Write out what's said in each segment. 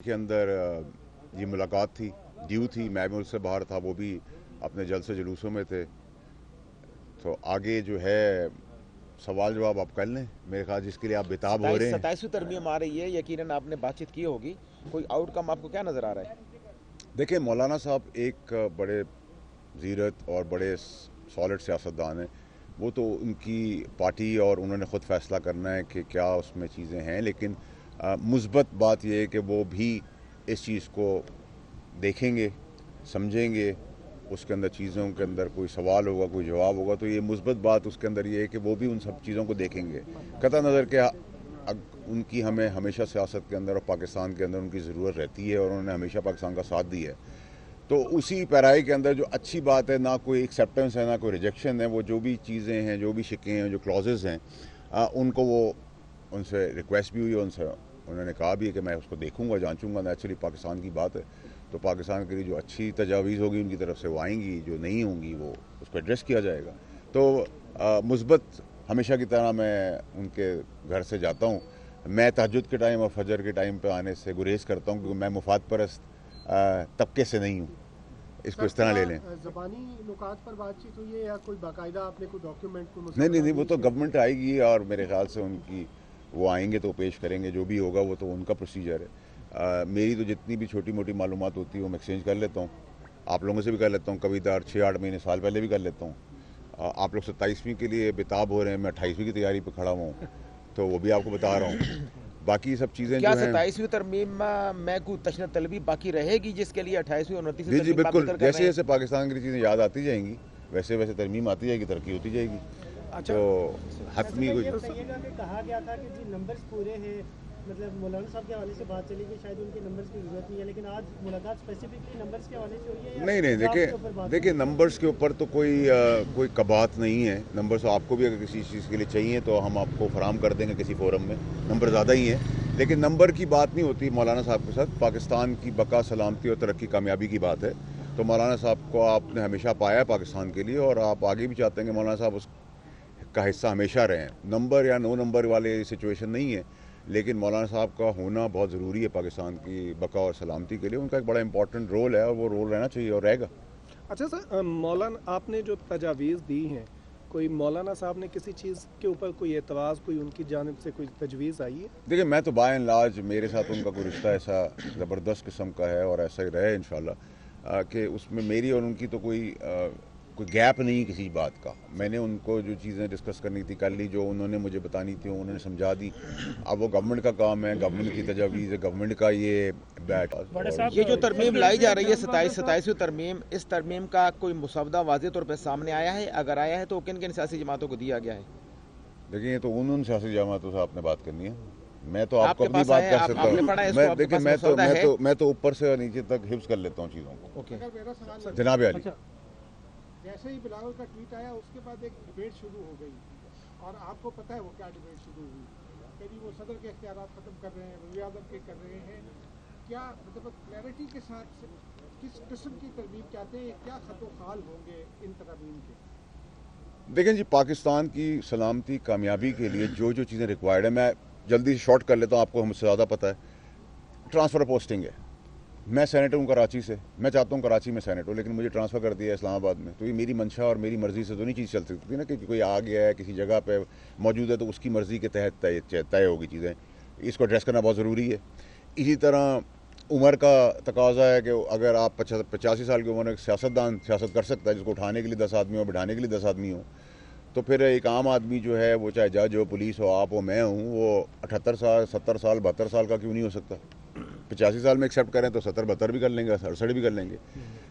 کے اندر یہ ملاقات تھی، ڈیو تھی، میں بھی ملک سے باہر تھا، وہ بھی اپنے جلسے جلوسوں میں تھے. تو آگے جو ہے سوال جواب آپ کر لیں، میرے خیال جس کے لیے آپ بےتاب ہو رہے ہیں. 27ویں ترمیم آ رہی ہے، یقیناً آپ نے بات چیت کی ہوگی، کوئی آؤٹ کم آپ کو کیا نظر آ رہا ہے؟ دیکھیں مولانا صاحب ایک بڑے زیرت اور بڑے سالڈ سیاستدان ہیں. وہ تو ان کی پارٹی اور انہوں نے خود فیصلہ کرنا ہے کہ کیا اس میں چیزیں ہیں، لیکن مثبت بات یہ ہے کہ وہ بھی اس چیز کو دیکھیں گے، سمجھیں گے. اس کے اندر چیزوں کے اندر کوئی سوال ہوگا، کوئی جواب ہوگا، تو یہ مثبت بات اس کے اندر یہ ہے کہ وہ بھی ان سب چیزوں کو دیکھیں گے. قطع نظر کہ ان کی ہمیں ہمیشہ سیاست کے اندر اور پاکستان کے اندر ان کی ضرورت رہتی ہے، اور انہوں نے ہمیشہ پاکستان کا ساتھ دیا ہے. تو اسی پیرائی کے اندر جو اچھی بات ہے، نہ کوئی ایکسیپٹنس ہے نہ کوئی ریجیکشن ہے. وہ جو بھی چیزیں ہیں، جو بھی شکیں ہیں، جو کلوزز ہیں، ان کو وہ ان سے ریکویسٹ بھی ہوئی ہے، انہوں نے کہا بھی ہے کہ میں اس کو دیکھوں گا، جانچوں گا. نیچرلی پاکستان کی بات ہے تو پاکستان کے لیے جو اچھی تجاویز ہوگی ان کی طرف سے وہ آئیں گی، جو نہیں ہوں گی وہ اس کو ایڈریس کیا جائے گا. تو مثبت ہمیشہ کی طرح میں ان کے گھر سے جاتا ہوں. میں تہجد کے ٹائم اور فجر کے ٹائم پہ آنے سے گریز کرتا ہوں، کیونکہ میں مفاد پرست طبقے سے نہیں ہوں. اس کو اس طرح لے لیں. زبانی نکات پر بات چیت ہوئی ہے یا کوئی باقاعدہ آپ نے کوئی ڈاکیومنٹ کو نہیں، وہ تو گورنمنٹ آئے گی اور میرے خیال سے ان کی وہ آئیں گے تو پیش کریں گے. جو بھی ہوگا وہ تو ان کا پروسیجر ہے. میری تو جتنی بھی چھوٹی موٹی معلومات ہوتی ہے وہ میں ایکسچینج کر لیتا ہوں. آپ لوگوں سے بھی کر لیتا ہوں، کبھی 6-8 مہینے سال پہلے بھی کر لیتا ہوں. آپ لوگ 27ویں کے لیے بےتاب ہو رہے ہیں، میں 28ویں کی تیاری پہ کھڑا ہوں تو وہ بھی آپ کو بتا رہا ہوں. باقی سب چیزیں کیا جو ہیں 27ویں ترمیم میں کوئی تشنت طلبی باقی رہے گی جس کے لیے 28ویں اور 29ویں جی ترمیم آپ بالکل، ذکر کر رہے جیسے ہیں؟ جیسے پاکستان کی چیزیں یاد آتی جائیں گی ویسے ویسے ترمیم آتی جائے گی، ترقی ہوتی جائے گی. تو حتمی کوئی یہ بتائیے گا کہ کہا گیا تھا کہ جی نمبرز پورے ہیں، مطلب مولانا صاحب کے حوالے سے بات چلی کہ شاید ان کے نمبرز کی ضرورت نہیں ہے، لیکن آج ملاقات اسپیسیفکلی نمبرز کے حوالے سے ہوئی ہے یا نہیں نظام کے اوپر بات دیکھیں ہوئی ہے؟ نمبرز کے اوپر تو کوئی کبات نہیں ہے. نمبرز آپ کو بھی اگر کسی چیز کے لیے چاہیے تو ہم آپ کو فراہم کر دیں گے کسی فورم میں. نمبر زیادہ ہی ہیں، لیکن نمبر کی بات نہیں ہوتی مولانا صاحب کے ساتھ. پاکستان کی بقا، سلامتی اور ترقی، کامیابی کی بات ہے. تو مولانا صاحب کو آپ نے ہمیشہ پایا پاکستان کے لیے، اور آپ آگے بھی چاہتے ہیں کہ مولانا صاحب اس کا حصہ ہمیشہ رہیں. نمبر یا نو نمبر والے سچویشن نہیں ہے، لیکن مولانا صاحب کا ہونا بہت ضروری ہے پاکستان کی بقا اور سلامتی کے لیے. ان کا ایک بڑا امپورٹنٹ رول ہے اور وہ رول رہنا چاہیے اور رہے گا. اچھا سر، مولانا آپ نے جو تجاویز دی ہیں، کوئی مولانا صاحب نے کسی چیز کے اوپر کوئی اعتراض، کوئی ان کی جانب سے کوئی تجویز آئی ہے؟ دیکھیں میں تو بائی اینڈ لارج میرے ساتھ ان کا کوئی رشتہ ایسا زبردست قسم کا ہے اور ایسا ہی رہے انشاءاللہ کہ اس میں میری اور ان کی تو کوئی گیپ نہیں کسی بات کا. میں نے ان کو جو چیزیں ڈسکس کرنی تھی کر لی، جو انہوں نے مجھے بتانی تھی انہوں نے سمجھا دی. اب وہ گورنمنٹ کا کام ہے، گورنمنٹ کی تجاویز ہے، گورنمنٹ کا یہ بیٹ. یہ جو ترمیم لائی جا رہی ہے 27ویں ترمیم، اس ترمیم کا کوئی مسودہ واضح طور پہ سامنے آیا ہے؟ اگر آیا ہے تو کن کن سیاسی جماعتوں کو دیا گیا ہے؟ دیکھیں یہ تو ان سیاسی جماعتوں سے آپ نے بات کرنی ہے. میں تو آپ کو کے اپنی پاس بات آئے، کر آپ سکتا نے ہوں. پڑھا ہے اس کو، آپ کے دیکھیں پاس مسودہ ہے؟ میں تو اوپر سے اور نیچے تک حفظ کر لیتا ہوں چیزوں کو. اوکے. میرا سوال جناب علی، جیسے ہی بلاول کا ٹویٹ آیا اس کے بعد ایک ڈبیٹ شروع ہو گئی، اور آپ کو پتہ ہے وہ کیا ڈبیٹ شروع ہوئی کہ جی وہ صدر کے اختیارات ختم کر رہے ہیں، وزیر اعظم کے کر رہے ہیں. کیا مطلب کلیئرٹی کے ساتھ کس قسم کی ترمیم چاہتے ہیں، کیا خط و خال ہوں گے ان ترامیم کے؟ دیکھیں جی پاکستان کی سلامتی کامیابی کے لیے جو جو چیزیں ریکوائرڈ ہیں، میں جلدی سے شارٹ کر لیتا ہوں، آپ کو ہم سے زیادہ پتہ ہے. ٹرانسفر پوسٹنگ ہے. میں سینیٹر ہوں کراچی سے، میں چاہتا ہوں کراچی میں سینیٹر ہوں، لیکن مجھے ٹرانسفر کر دیا ہے اسلام آباد میں. تو یہ میری منشا اور میری مرضی سے تو نہیں چیز چل سکتی نا، کہ کوئی آ گیا ہے کسی جگہ پہ موجود ہے تو اس کی مرضی کے تحت طے ہوگی چیزیں. اس کو ایڈریس کرنا بہت ضروری ہے. اسی طرح عمر کا تقاضا ہے کہ اگر آپ 85 سال کی عمر میں سیاستدان سیاست کر سکتا ہے، جس کو اٹھانے کے لیے 10 آدمی ہو، بٹھانے کے لیے 10 آدمی ہو، تو پھر ایک عام آدمی جو ہے وہ چاہے جج ہو، پولیس ہو، آپ ہو، میں ہوں، وہ 78 سال 70 سال 72 سال کا کیوں نہیں ہو سکتا؟ 85 سال میں ایکسیپٹ کریں تو 70 72 بھی کر لیں گے، 68 بھی کر لیں گے.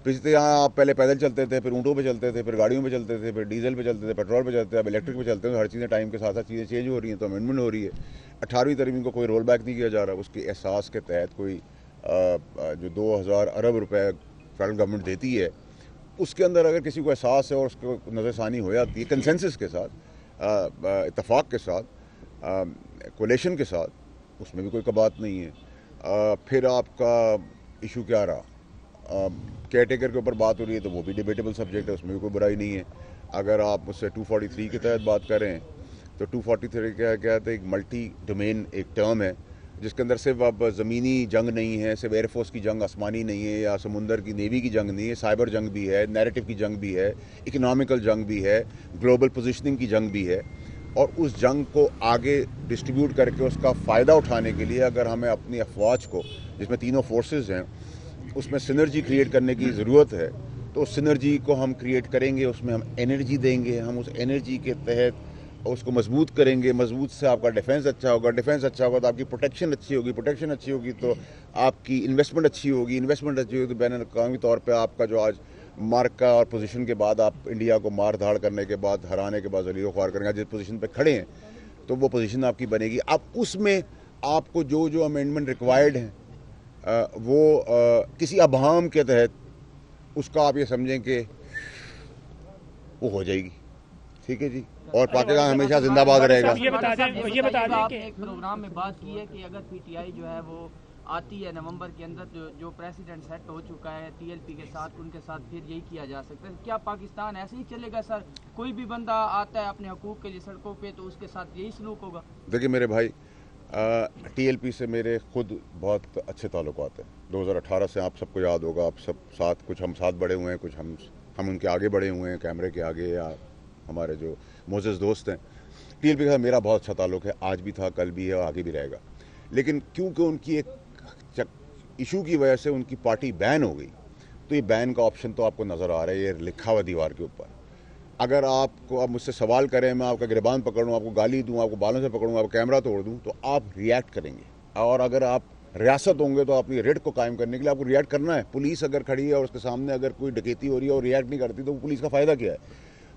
تو اس طرح آپ پہلے پیدل چلتے تھے، پھر اونٹوں پہ چلتے تھے، پھر گاڑیوں پہ چلتے تھے، پھر ڈیزل پہ چلتے تھے، پیٹرول پہ چلتے تھے، اب الیکٹرک پہ چلتے ہیں. ہر چیزیں ٹائم کے ساتھ ساتھ چیزیں چینج ہو رہی ہیں تو امینڈمنٹ ہو رہی ہے. 18ویں ترمیم کو کوئی رول بیک نہیں کیا جا رہا. اس کے احساس کے تحت کوئی جو 2000 ارب روپے فیڈرل گورنمنٹ دیتی ہے، اس کے اندر اگر کسی کو احساس ہے اور اس کو نظر ثانی ہو جاتی ہے کنسنسس کے ساتھ، اتفاق کے ساتھ، کولیشن کے ساتھ، اس میں بھی کوئی کبات نہیں ہے. پھر آپ کا ایشو کیا رہا؟ کیئر ٹیکر کے اوپر بات ہو رہی ہے تو وہ بھی ڈیبیٹیبل سبجیکٹ ہے، اس میں بھی کوئی برائی نہیں ہے. اگر آپ اس سے 243 کے تحت بات کریں تو 243 کیا کہتے ہیں، ایک ملٹی ڈومین ایک ٹرم ہے. جس کے اندر صرف اب زمینی جنگ نہیں ہے، صرف ایئر فورس کی جنگ آسمانی نہیں ہے، یا سمندر کی نیوی کی جنگ نہیں ہے، سائبر جنگ بھی ہے، نیریٹو کی جنگ بھی ہے، اکنامیکل جنگ بھی ہے، گلوبل پوزیشننگ کی جنگ بھی ہے. اور اس جنگ کو آگے ڈسٹریبیوٹ کر کے اس کا فائدہ اٹھانے کے لیے اگر ہمیں اپنی افواج کو، جس میں تینوں فورسز ہیں، اس میں سنرجی کریٹ کرنے کی ضرورت ہے، تو اس سنرجی کو ہم کریٹ کریں گے، اس میں ہم انرجی دیں گے، ہم اس انرجی کے تحت اس کو مضبوط کریں گے. مضبوط سے آپ کا ڈیفنس اچھا ہوگا، ڈیفنس اچھا ہوگا تو آپ کی پروٹیکشن اچھی ہوگی، پروٹیکشن اچھی ہوگی تو آپ کی انویسٹمنٹ اچھی ہوگی، انویسٹمنٹ اچھی ہوگی تو بین الاقوامی طور پہ آپ کا جو آج مارکا اور پوزیشن کے بعد آپ انڈیا کو مار دھاڑ کرنے کے بعد، ہرانے کے بعد ذلیل و خوار کریں گے، جس پوزیشن پہ کھڑے ہیں تو وہ پوزیشن آپ کی بنے گی. اب اس میں آپ کو جو امینڈمنٹ ریکوائرڈ ہیں وہ کسی ابہام کے تحت اس کا آپ یہ سمجھیں کہ وہ ہو جائے گی. ٹھیک ہے جی، اور پاکستان ہمیشہ زندہ باد رہے گا. یہ بتا دیں کہ ایک پروگرام میں بات کی ہے کہ اگر پی ٹی آئی جو ہے وہ آتی ہے نومبر کے اندر، جو پریزیڈنٹ سیٹ ہو چکا ہے ٹی ایل پی کے ساتھ، ان کے ساتھ پھر یہی کیا جا سکتا ہے. کیا پاکستان ایسے ہی چلے گا سر؟ کوئی بھی بندہ آتا ہے اپنے حقوق کے لیے سڑکوں پہ تو اس کے ساتھ یہی سلوک ہوگا؟ دیکھیں میرے بھائی، ٹی ایل پی سے میرے خود بہت اچھے تعلقات ہیں. 2018 سے آپ سب کو یاد ہوگا، آپ سب ساتھ، کچھ ہم ساتھ بڑے ہوئے ہیں، کچھ ہم ان کے آگے بڑے ہوئے ہیں، کیمرے کے آگے، یا ہمارے جو معزز دوست ہیں. ٹی ایل پی کا میرا بہت اچھا تعلق ہے، آج بھی تھا، کل بھی ہے اور آگے بھی رہے گا. لیکن کیونکہ ان کی ایک ایشو کی وجہ سے ان کی پارٹی بین ہو گئی، تو یہ بین کا آپشن تو آپ کو نظر آ رہا ہے، یہ لکھا ہوا دیوار کے اوپر. اگر آپ کو اب مجھ سے سوال کریں، میں آپ کا گریبان پکڑوں، آپ کو گالی دوں، آپ کو بالوں سے پکڑوں، آپ کو کیمرہ توڑ دوں، تو آپ ریئیکٹ کریں گے. اور اگر آپ ریاست ہوں گے تو اپنی ریٹ کو قائم کرنے کے لیے آپ کو ریئیکٹ کرنا ہے. پولیس اگر کھڑی ہے اور اس کے سامنے اگر کوئی ڈکیتی ہو رہی ہے اور ریئیکٹ نہیں کرتی تو وہ پولیس کا فائدہ کیا ہے؟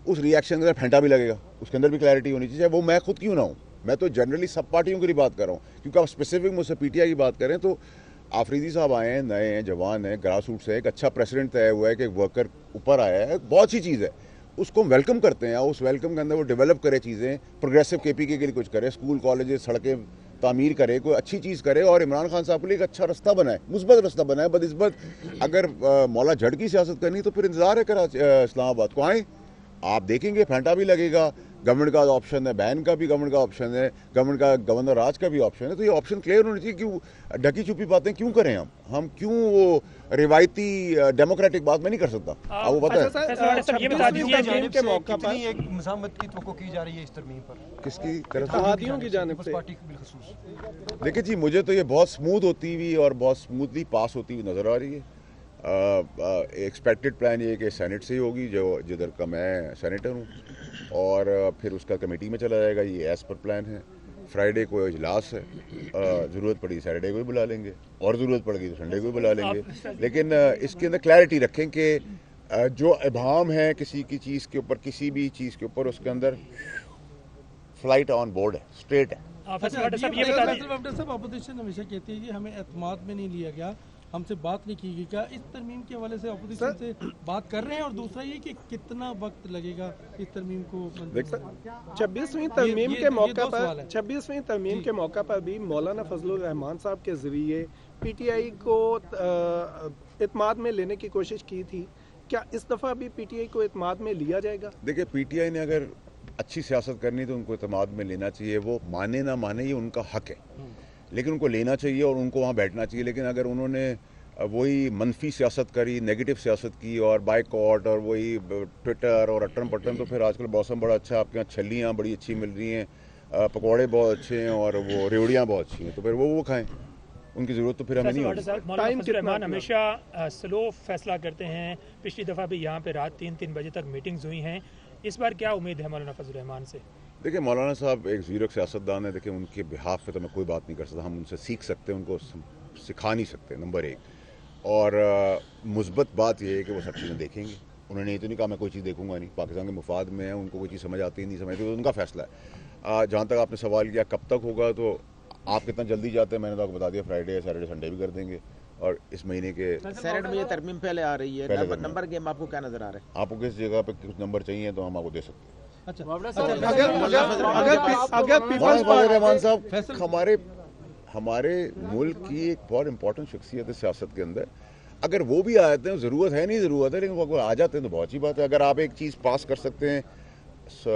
اس ریئیکشن کے اندر پھینٹا بھی لگے گا، اس کے اندر بھی کلیئرٹی ہونی چاہیے، وہ میں خود کیوں نہ ہوں. میں تو جنرلی سب پارٹیوں کی بات کر رہا ہوں، کیونکہ آپ اسپیسیفک مجھ سے پی ٹی آئی کی بات کریں تو آفریدی صاحب آئے ہیں، نئے ہیں، جوان ہیں، گراس روٹ سے، ایک اچھا پریسیڈنٹ طے ہوا ہے کہ ایک ورکر اوپر آیا ہے، بہت سی چیز ہے، اس کو ہم ویلکم کرتے ہیں. اور اس ویلکم کے اندر وہ ڈیولپ کرے چیزیں، پروگریسو کے پی کے لیے کچھ کرے، اسکول کالجز سڑکیں تعمیر کرے، کوئی اچھی چیز کرے، اور عمران خان صاحب کے لیے ایک اچھا رستہ بنائے، مثبت رستہ بنائے. بدنسبت اگر مولا جھڑ کی سیاست کرنی تو پھر انتظار ہے اسلام آباد کو آئیں، آپ دیکھیں گے پھینٹا بھی لگے گا. گورنمنٹ کا آپشن ہے، بین کا بھی گورنمنٹ کا آپشن ہے، گورنمنٹ کا گورنر راج کا بھی آپشن ہے. تو یہ آپشن کلیئر ہونا چاہیے. کیوں ڈھکی چھپی باتیں کیوں کریں ہم کیوں وہ روایتی ڈیموکریٹک بات میں نہیں کر سکتا. آپ کو پتہ ہے کے موقع پر ایک مزاحمت کی توقع کی جا رہی ہے اس ترمیم پر، کس کی طرف سے؟ اتحادیوں کی جانب سے. پارٹی کی بالخصوص. دیکھیں جی، مجھے تو یہ بہت سموتھ ہوتی ہوئی اور بہت سموتھلی پاس ہوتی ہوئی نظر آ رہی ہے. ایکسپیکٹڈ پلان یہ کہ سینٹ سے ہی ہوگی، جدھر کا میں سینیٹر ہوں، اور پھر اس کا کمیٹی میں چلا جائے گا. یہ ایز پر پلان ہے. فرائیڈے کو اجلاس ہے، ضرورت پڑی سیٹرڈے کو بھی بلا لیں گے، اور ضرورت پڑ گئی تو سنڈے کو بھی بلا لیں گے. لیکن اس کے اندر کلیئرٹی رکھیں کہ جو ابہام ہے کسی کی چیز کے اوپر، کسی بھی چیز کے اوپر، اس کے اندر فلائٹ آن بورڈ ہے، اسٹریٹ ہے. صاحب اپوزیشن ہمیشہ کہتی ہے کہ ہمیں اعتماد میں نہیں لیا گیا، ہم سے بات نہیں کی گئی. کیا اس ترمیم کے حوالے سے اپوزیشن سے بات کر رہے ہیں؟ اور دوسرا یہ کہ کتنا وقت لگے گا اس ترمیم کو؟ 26ویں ترمیم کے موقع پر 26ویں ترمیم کے موقع پر بھی مولانا فضل الرحمان صاحب کے ذریعے پی ٹی آئی کو اعتماد میں لینے کی کوشش کی تھی. کیا اس دفعہ بھی پی ٹی آئی کو اعتماد میں لیا جائے گا؟ دیکھیں، پی ٹی آئی نے اگر اچھی سیاست کرنی تو ان کو اعتماد میں لینا چاہیے. وہ مانے نہ مانے یہ ان کا حق ہے، لیکن ان کو لینا چاہیے اور ان کو وہاں بیٹھنا چاہیے. لیکن اگر انہوں نے وہی منفی سیاست کری، نیگیٹو سیاست کی، اور بائیکاٹ اور وہی ٹویٹر اور اٹن پٹن، تو پھر آج کل موسم بڑا اچھا، آپ کے یہاں چھلیاں بڑی اچھی مل رہی ہیں، پکوڑے بہت اچھے ہیں، اور وہ ریوڑیاں بہت اچھی ہیں، تو پھر وہ کھائیں. ان کی ضرورت تو پھر ہمیں نہیں ہوگی. مولانا فضل الرحمان ہمیشہ سلو فیصلہ کرتے ہیں. پچھلی دفعہ بھی یہاں پہ رات 3 بجے تک میٹنگز ہوئی ہیں. اس بار کیا امید ہے مولانا فضل الرحمان سے؟ دیکھیں، مولانا صاحب ایک زیرک سیاستدان ہے. دیکھیں، ان کے بہاف پہ تو میں کوئی بات نہیں کر سکتا. ہم ان سے سیکھ سکتے ہیں، ان کو سکھا نہیں سکتے، نمبر 1. اور مثبت بات یہ ہے کہ وہ سب چیزیں دیکھیں گے. انہوں نے یہ تو نہیں کہا میں کوئی چیز دیکھوں گا نہیں. پاکستان کے مفاد میں ہے، ان کو کوئی چیز سمجھ آتی نہیں سمجھتی، تو ان کا فیصلہ ہے. جہاں تک آپ نے سوال کیا کب تک ہوگا، تو آپ کتنا جلدی جاتے ہیں میں نے تو آپ کو بتا دیا، فرائیڈے سیٹرڈے سنڈے بھی کر دیں گے. اور اس مہینے کے سینٹ میں یہ ترمیم پہلے آ رہی ہے. نمبر گیم آپ کو کیا نظر آ رہا ہے؟ آپ کو کس جگہ پہ کچھ نمبر چاہیے تو ہم آپ کو دے سکتے ہیں. رحمان صاحب ہمارے ملک کی ایک بہت امپورٹنٹ شخصیت ہے سیاست کے اندر. اگر وہ بھی آتے ہیں، ضرورت ہے نہیں ضرورت ہے، لیکن وہ آ جاتے ہیں تو بہت اچھی بات ہے. اگر آپ ایک چیز پاس کر سکتے ہیں